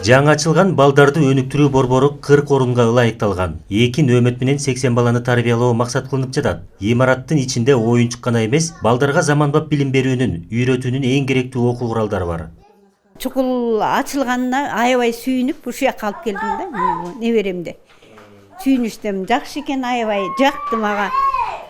Жаңы ачылган балдарды өнүктүрүү борбору 40 орунга ылайыкталган. 2 нөөмөт менен 80 баланы тарбиялоо максат кылынып жатат. Имараттын ичинде оюнчук гана эмес, балдарга заманбап билим берүүнүн, үйрөтүүнүн эң керектүү окуу куралдары бар. Чукул ачылганына аябай сүйүнүп ушул жакка алып келдим да, неберемди. Сүйүнүштүм, жакшы экен, аябай жакты мага.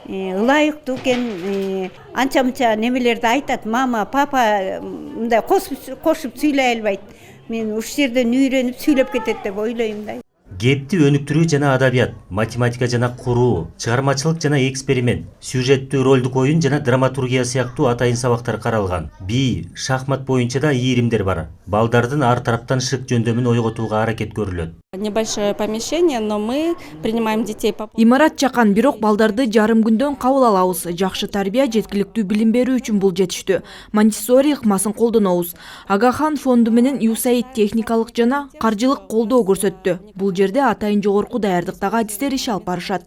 Ылайыктуу экен, анча-мынча немелерди айтат. Мама, папа мындай кошуп сүйлөй албайт. Мен ушул жерден үйрөнүп сүйлөп кетет деп ойлойм да. Кепти өнүктүрүү жана адабият, математика жана куруу, чыгармачылык жана эксперимент, сюжеттүү ролдук оюн жана драматургия сыяктуу атайын сабактар каралган. Би, шахмат боюнча да ийримдер бар. Балдардын ар тараптан шык жөндөмүн ойготууга аракет көрүлөт. Небольшое помещение, но мы принимаем детей по... Имарат жакан, бирок балдарды жарым күндөн кабыл алабыз. Жакшы тарбия, жеткиликтүү билим берүү үчүн бул жетиштүү. Монтессори ыкмасын колдонобуз. Агахан фонду менен USAID техникалык жана каржылык колдоо көрсөттү. Бул жерде атайын жогорку даярдыктагы адистер иш алып барышат.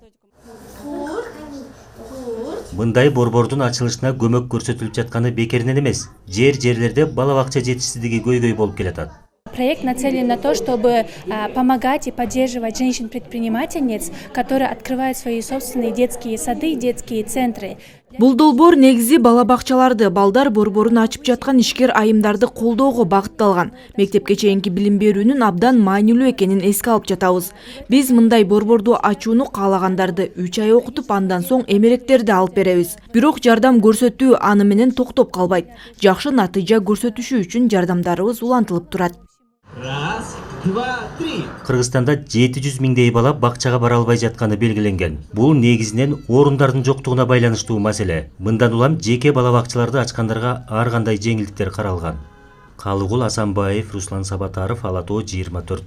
Мындай борбордун ачылышына көмөк көрсөтүлүп жатканы бекеринен эмес. Жерлерде бала бакча жетишсиздиги көйгөй болуп келатат. Проект нацелен на то, чтобы помогать и поддерживать женщин-предпринимательниц, которые открывают свои собственные детские сады, детские центры. Бул долбоор негизи бала бакчаларды, балдар борборун ачып жаткан ишкер айымдарды колдоого багытталган. Мектепке чейинки билим берүүнүн абдан маанилүү экенин эске алып жатабыз. Биз мындай борборду ачууну каалагандарды 3 ай окутуп, андан соң эмеректерди алып беребиз. Бирок жардам көрсөтүү аны менен токтоп калбайт. Жакшы натыйжа көрсөтүшү үчүн жардамдарыбыз улантылып турат. Раз, два, три. Кыргызстанда 700 миңдей бала бакчага бара албай жатканы белгиленген. Бул негизинен орундардын жоктугуна байланыштуу маселе. Мындан улам жеке бала бакчаларды ачкандарга ар кандай жеңилдиктер каралган. Калыгул Асанбаев, Руслан Сабатаров, Ала Тоо 24.